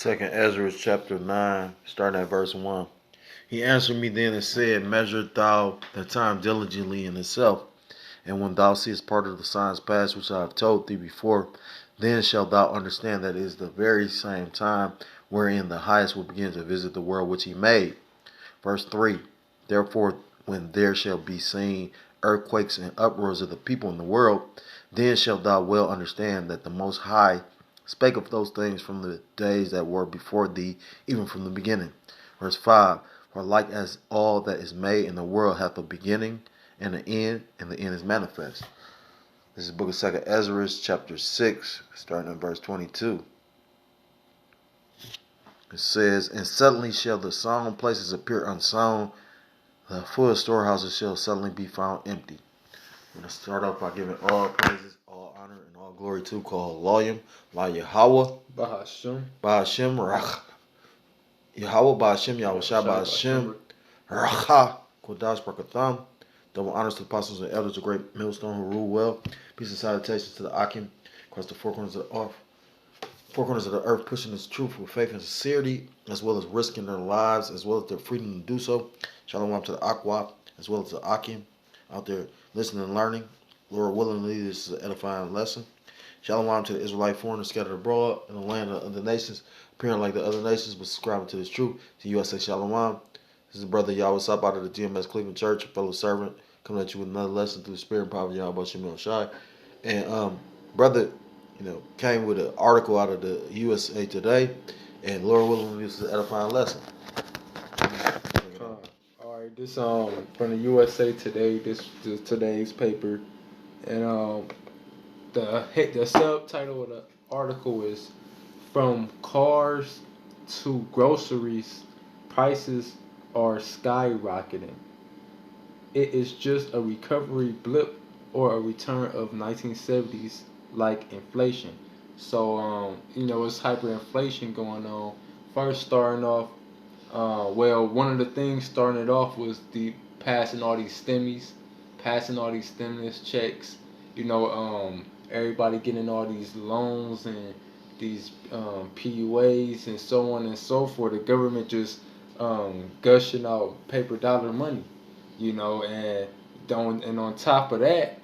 Second Ezra chapter 9, starting at verse 1. He answered me then and said, Measure thou the time diligently in itself, and when thou seest part of the signs past which I have told thee before, then shalt thou understand that it is the very same time wherein the highest will begin to visit the world which he made. Verse 3. Therefore, when there shall be seen earthquakes and uproars of the people in the world, then shalt thou well understand that the Most High spake of those things from the days that were before thee, even from the beginning. Verse 5. For like as all that is made in the world hath a beginning and an end, and the end is manifest. This is the book of 2 Ezra, chapter 6, starting at verse 22. It says, And suddenly shall the sown places appear unsown, the full storehouses shall suddenly be found empty. I'm going to start off by giving all praises, all honor, and all glory to call Loyim, La Yahweh, Bahashim, Bahashim, Rach, Yahweh, Bahashim, Yahweh, Bahashim, Racha, Kodash, Barakatham. Double honors to the apostles and elders, a great millstone who rule well. Peace and salutations to the Akim, across the four corners of the earth, pushing this truth with faith and sincerity, as well as risking their lives, as well as their freedom to do so. Shalom to the Aqua, as well as the Akim, out there listening and learning. Lord willingly, this is an edifying lesson. Shalom to the Israelite foreigners scattered abroad in the land of other nations, appearing like the other nations, but subscribing to this truth. To you, I say Shalom. This is Brother Yahweh Sap out of the GMS Cleveland Church, a fellow servant, coming at you with another lesson through the spirit and power of Yahweh Shemel Shai. And brother, came with an article out of the USA Today, and Lord willing, this is an edifying lesson. All right, this from the USA Today. This is today's paper, and the subtitle of the article is "From Cars to Groceries, Prices Are Skyrocketing." It is just a recovery blip or a return of 1970s like inflation. So it's hyperinflation going on. First starting off, one of the things starting it off was the passing all these stimulus checks. Everybody getting all these loans and these PUAs and so on and so forth. The government just gushing out paper dollar money, and on top of that,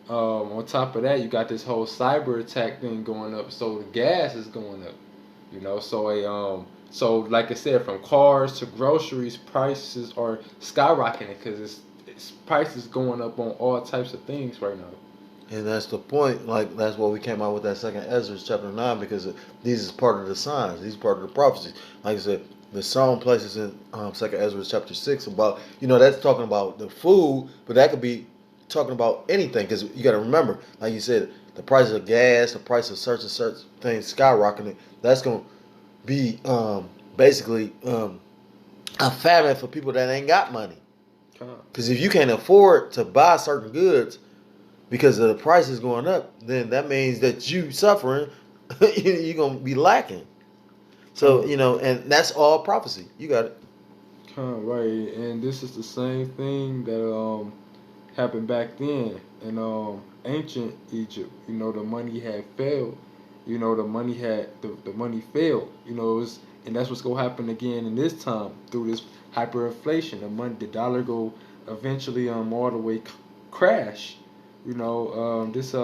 you got this whole cyber attack thing going up. So the gas is going up, So like I said, from cars to groceries, prices are skyrocketing because it's prices going up on all types of things right now. And that's the point. Like, that's why we came out with that second Ezra chapter 9, because these is part of the signs. These are part of the prophecies. Like I said, the sown places in second Ezra chapter 6 about, that's talking about the food, but that could be talking about anything, because you got to remember, like you said, the price of gas, the price of certain things skyrocketing. That's going to be basically a famine for people that ain't got money. Because if you can't afford to buy certain goods because of the prices going up, then that means that you suffering, you're going to be lacking. So, and that's all prophecy. You got it. Right, and this is the same thing that happened back then in ancient Egypt. The money had failed. The money had the money failed. And that's what's gonna happen again in this time through this hyperinflation. The dollar go eventually all the way crash. This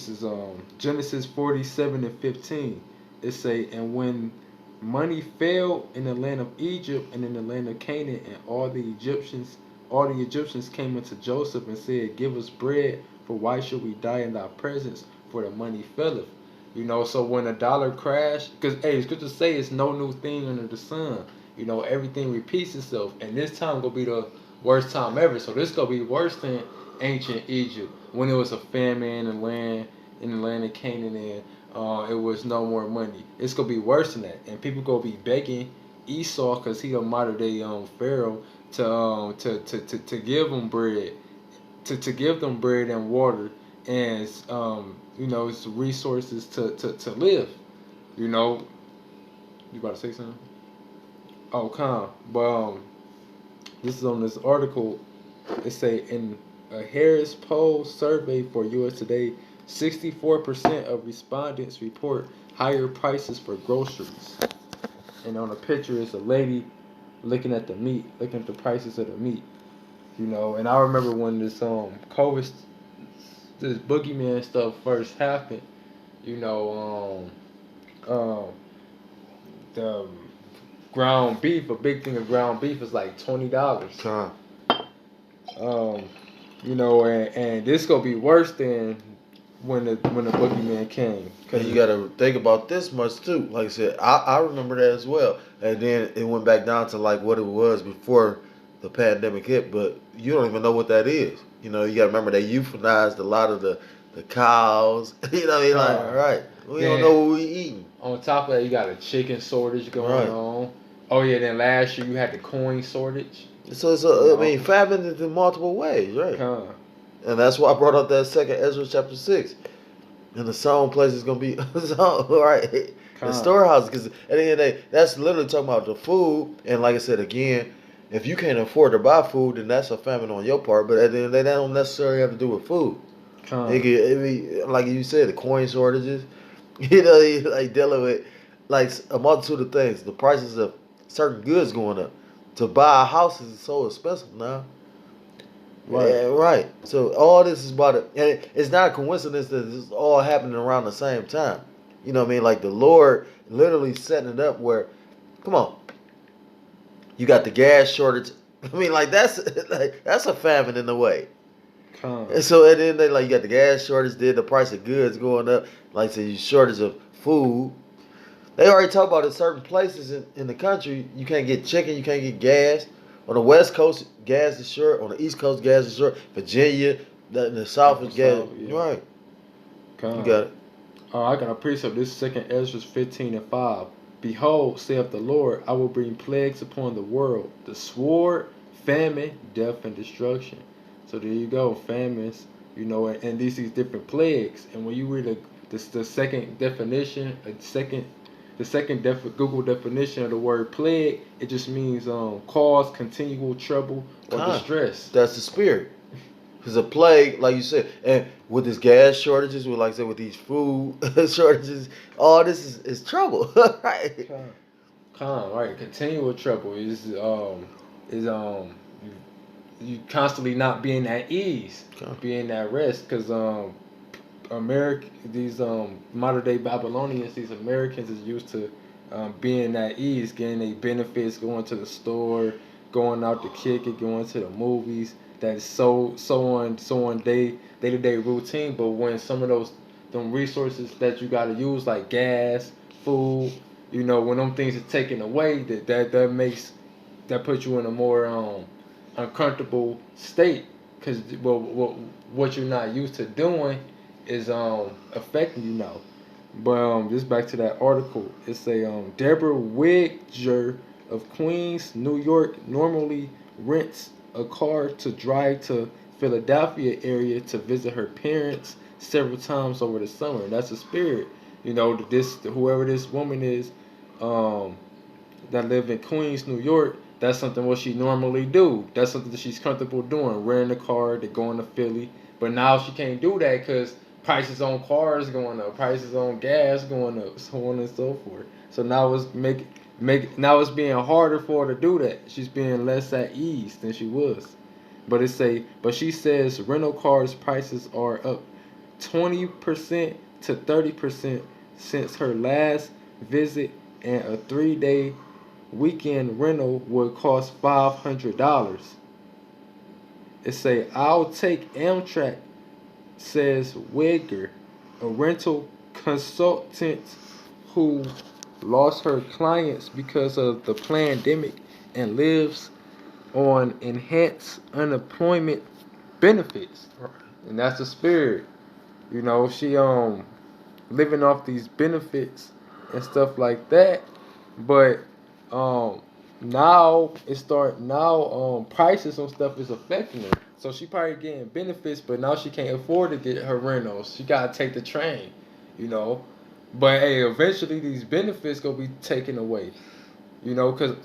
is Genesis 47:15. It say, and when money failed in the land of Egypt and in the land of Canaan, and all the Egyptians came unto Joseph and said, Give us bread, for why should we die in thy presence? For the money faileth. So when a dollar crashed, because it's good to say it's no new thing under the sun. Everything repeats itself, and this time gonna be the worst time ever. So this gonna be worse than ancient Egypt when it was a famine in the land of Canaan, and it was no more money. It's gonna be worse than that, and people gonna be begging Esau, because he a modern day pharaoh, to give them bread, to give them bread and water, and it's resources to live. You about to say something? Oh, come. But this is on this article. It say in a Harris Poll survey for U.S. Today, 64% of respondents report higher prices for groceries. And on the picture is a lady looking at the meat, looking at the prices of the meat. And I remember when this COVID, this boogeyman stuff first happened. You know, um, the ground beef, a big thing of ground beef is like $20. Con. Um, and this gonna be worse than when the boogeyman came. And you got to think about this much too. Like I said, I remember that as well. And then it went back down to like what it was before the pandemic hit. But you don't even know what that is. You got to remember they euthanized a lot of the cows. Like, all right, we don't know what we eating. On top of that, you got a chicken shortage going on. Oh yeah, then last year you had the coin shortage. So famine is in multiple ways, right? And that's why I brought up that second Ezra chapter 6. And the song place is gonna be right. The storehouse, because at the end of the day, that's literally talking about the food. And like I said again, if you can't afford to buy food, then that's a famine on your part. But at the end of the day, that don't necessarily have to do with food. It be like you said, the coin shortages. Like dealing with like a multitude of things. The prices of certain goods going up. To buy a house is so expensive now. Right. Yeah, right. So all this is about it, and it's not a coincidence that this is all happening around the same time. You know what I mean? Like the Lord literally setting it up where, come on, you got the gas shortage. I mean, like that's a famine in a way. And so at the end of the day, like you got the gas shortage, then the price of goods going up, like the shortage of food. They already talk about in certain places in the country, you can't get chicken, you can't get gas. On the West Coast, gas is short. On the East Coast, gas is short. Virginia, the South is gas. Yeah. Right. You got it. I got a precept. This second Ezra 15:5. Behold, saith the Lord, I will bring plagues upon the world, the sword, famine, death, and destruction. So there you go, famines, and these different plagues. And when you read the second definition, Google definition of the word plague, it just means cause continual trouble or distress. That's the spirit. Because a plague, like you said, and with this gas shortages, with like I said, with these food shortages, all this is trouble, right? Right. Continual trouble is you constantly not being at ease, being at rest, because these modern day Babylonians, these Americans is used to being at ease, getting their benefits, going to the store, going out to kick it, going to the movies. That's so on day-to-day routine. But when some of them resources that you got to use, like gas, food, when them things are taken away, that puts you in a more uncomfortable state, because what you're not used to doing is affecting you now. But just back to that article, it's Deborah Wigger of Queens, New York, normally rents a car to drive to Philadelphia area to visit her parents several times over the summer. And that's a spirit, whoever this woman is, that live in Queens, New York. That's something what she normally do. That's something that she's comfortable doing, renting a car to going to Philly. But now she can't do that because prices on cars going up, prices on gas going up, so on and so forth. So now it's now it's being harder for her to do that. She's being less at ease than she was. But she says rental cars prices are up 20% to 30% since her last visit, and a 3-day weekend rental would cost $500. I'll take Amtrak, says Wigger, a rental consultant who lost her clients because of the pandemic and lives on enhanced unemployment benefits. And that's the spirit. She living off these benefits and stuff like that. But now prices on stuff is affecting her. So she probably getting benefits, but now she can't afford to get her rentals. She gotta take the train, But hey, eventually these benefits gonna be taken away, because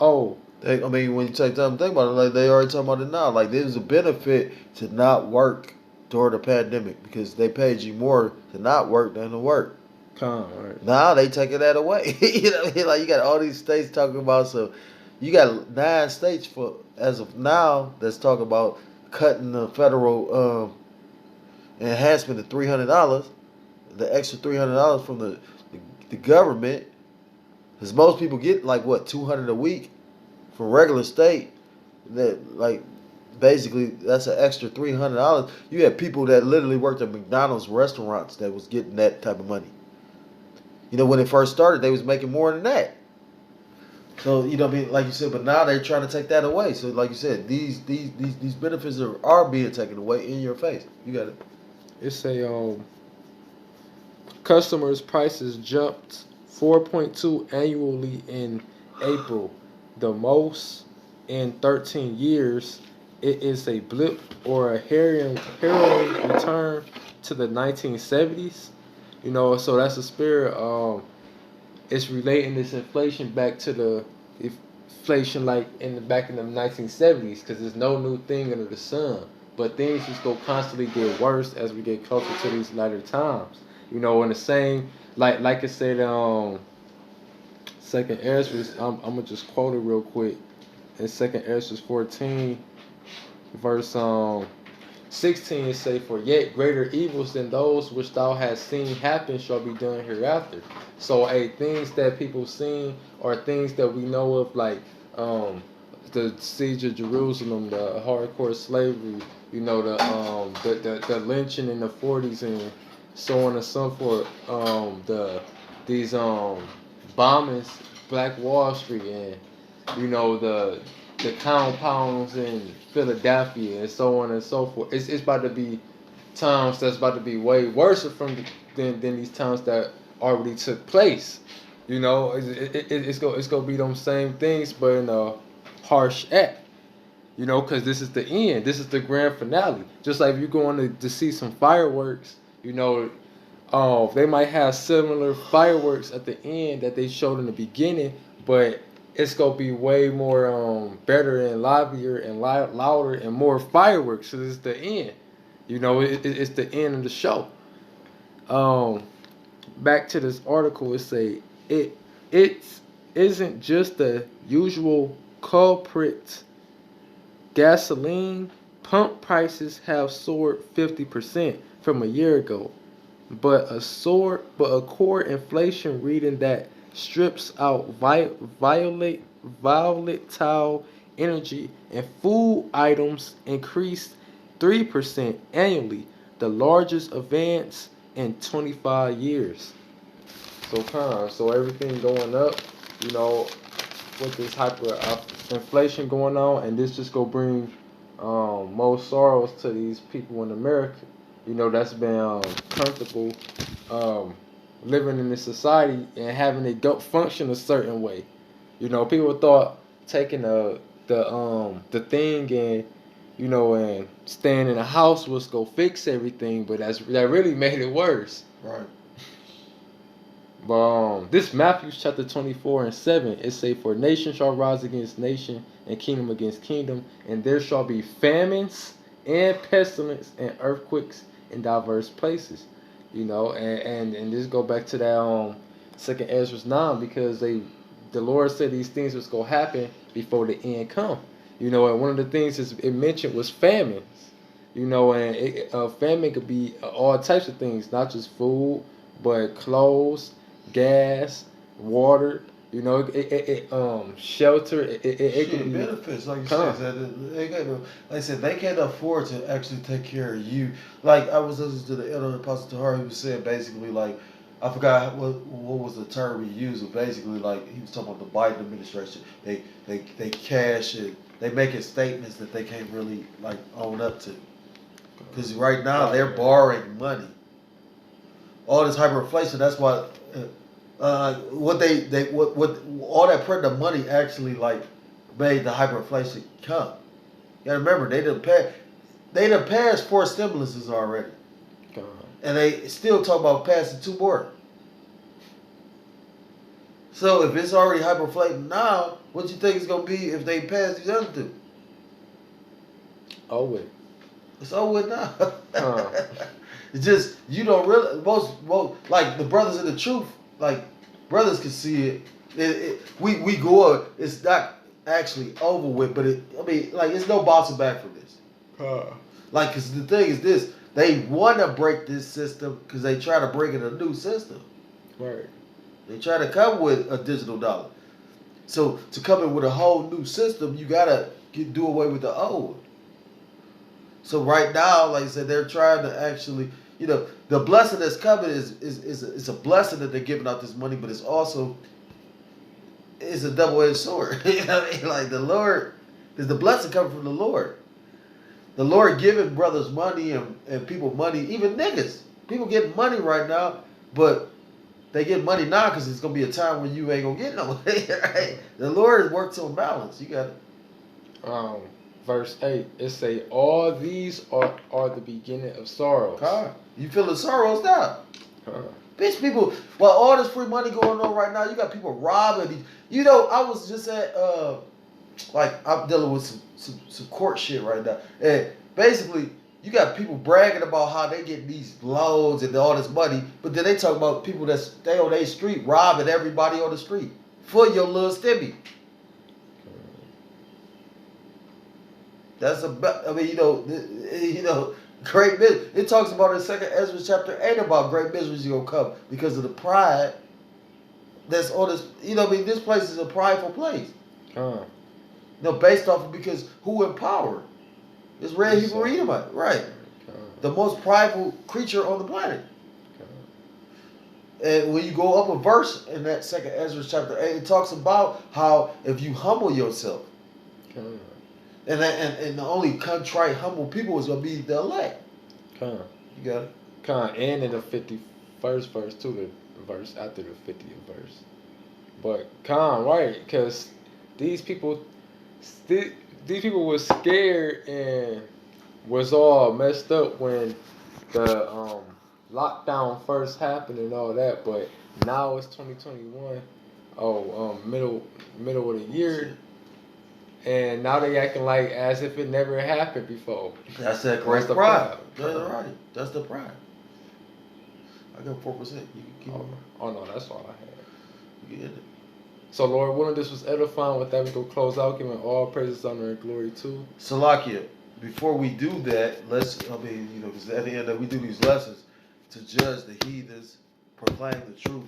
when you take time to think about it, like they already talking about it now. Like there's a benefit to not work during the pandemic because they paid you more to not work than to work. Right. Now they taking that away. You know, like you got all these states talking about. So you got 9 states for as of now that's talking about cutting the federal enhancement to $300, the extra $300 from the government, because most people get like what 200 a week from regular state. That like basically that's an extra $300. You had people that literally worked at McDonald's restaurants that was getting that type of money. You know, when it first started, they was making more than that. So you know, what I mean, like you said, but now they're trying to take that away. So like you said, these benefits are being taken away in your face. You got it. It's a customers' prices jumped 4.2 annually in April, the most in 13 years. It is a blip or a harrowing return to the 1970s. You know, so that's the spirit. It's relating this inflation back to the inflation like back in the 1970s, because there's no new thing under the sun. But things just go constantly get worse as we get closer to these latter times. You know, in the same like I said, Second Ezra. I'm gonna just quote it real quick. In Second Ezra 14, verse 16, it say, "For yet greater evils than those which thou hast seen happen shall be done hereafter." So, things that people seen or things that we know of, like the siege of Jerusalem, the hardcore slavery, you know, the lynching in the 40s, and so on and so forth. These bombings, Black Wall Street, and you know the compounds in Philadelphia, and so on and so forth. It's about to be times that's about to be way worse than these times that already took place. You know, it's gonna be them same things, but in a harsh act. You know, because this is the end. This is the grand finale. Just like if you're going to see some fireworks, you know, they might have similar fireworks at the end that they showed in the beginning, but it's gonna be way more better and livelier and louder and more fireworks. So it's the end. You know, it's the end of the show. Um, Back to this article, it say it isn't just the usual culprit. Gasoline pump prices have soared 50% from a year ago, but a core inflation reading that strips out volatile energy and food items increased 3% annually, the largest advance in 25 years. So everything going up, you know, with this hyper inflation going on, and this just gonna bring more sorrows to these people in America. You know, that's been comfortable um, living in this society and having it go function a certain way. You know, people thought taking the thing and you know and staying in a house was gonna fix everything, but that really made it worse. Right. But this Matthew chapter 24:7, it say, "For nation shall rise against nation, and kingdom against kingdom, and there shall be famines and pestilence and earthquakes in diverse places." You know, and this go back to that Second Ezra 9, because the Lord said these things was gonna happen before the end come. You know, and one of the things it mentioned was famines. You know, and famine could be all types of things, not just food, but clothes, gas, water. You know, shelter. It Shit, can be benefits, like you said, like I said, they can't afford to actually take care of you. Like I was listening to the elder apostle Tahar, he was saying basically like, I forgot what was the term he used, but basically like he was talking about the Biden administration. They cash it, they making statements that they can't really like own up to, because right now they're borrowing money. All this hyperinflation, that's why. What all that printing of money actually like made the hyperinflation come. You gotta remember they done passed 4 stimuluses already, and they still talk about passing 2 more. So if it's already hyperinflating now, what do you think it's gonna be if they pass these other 2? Oh wait. It's over with now. It's just you don't really most like the brothers in the truth. Like brothers can see it. We go. It's not actually over with, but I mean, like it's no bouncing back from this. Like, cause the thing is this: they want to break this system because they try to bring in a new system. Right. They try to come with a digital dollar. So to come in with a whole new system, you gotta do away with the old. So right now, like I said, they're trying to actually, the blessing that's coming is a blessing that they're giving out this money, but it's also it's a double-edged sword. You know what I mean? Like the Lord, is the blessing coming from the Lord. The Lord giving brothers money and people money, even niggas. People getting money right now, but they get money now because it's gonna be a time when you ain't gonna get no money. Right? The Lord works on balance. You got it. Verse 8, it say, all these are the beginning of sorrows. God, you feeling sorrows now? Huh. Bitch, people, well, all this free money going on right now, you got people robbing. I was just at, like, I'm dealing with some court shit right now. And basically, you got people bragging about how they get these loans and all this money, but then they talk about people that stay on their street robbing everybody on the street for your little stimmy. That's great misery. It talks about in 2nd Ezra chapter 8 about great miseries gonna come because of the pride that's on this. This place is a prideful place. Based off of because who in power? It's Red Hebrew Edomite, right? The most prideful creature on the planet. And when you go up a verse in that 2nd Ezra chapter 8, it talks about how if you humble yourself. And the only contrite, humble people is going to be the elect. You got it? And in the 51st verse, too, the verse after the 50th verse. But, right, because these people were scared and was all messed up when the lockdown first happened and all that. But now it's 2021, middle of the year. And now they acting like as if it never happened before. That's that great pride. That's right. That's the pride. I got 4%. You can keep it. Oh no, that's all I had. You get it. So Lord willing, this was edifying. With that, we go close out, giving all praises, honor, and glory to Salakia. Before we do that, because at the end of we do these lessons to judge the heathens, proclaim the truth,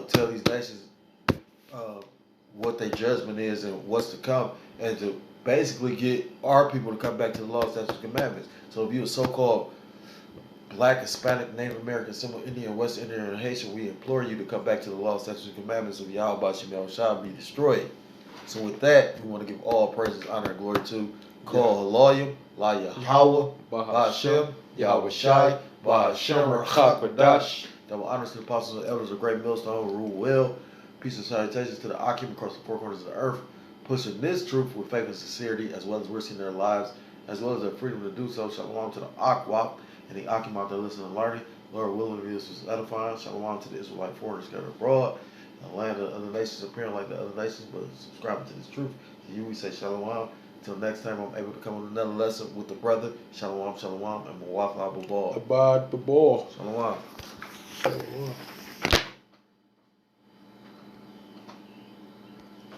tell these nations what their judgment is and what's to come, and to basically get our people to come back to the law, statutes, and commandments. So if you're a so-called Black, Hispanic, Native American, Central Indian, West Indian, and Haitian, we implore you to come back to the law, statutes, and commandments of Yahweh Shem Yahushua be destroyed. So with that, we want to give all praises, honor, and glory to Kol Haloyim, La Yahweh, Ba'Hashem, Yahweh Shai, Ba'Hashem, Rachak, double honors to the apostles and elders of great millstone who rule well. Peace and salutations to the occupant across the four corners of the earth, pushing this truth with faith and sincerity, as well as risking their lives, as well as their freedom to do so. Shalom to the Akwap and the occupant that listen and learning. Lord willing, this was edifying. Shalom to the Israelite foreigners scattered abroad, the land of other nations appearing like the other nations, but subscribing to this truth. To you we say shalom. Until next time, I'm able to come with another lesson with the brother. Shalom, shalom, and Mawaf Abu Ball. Abad Babal. Shalom.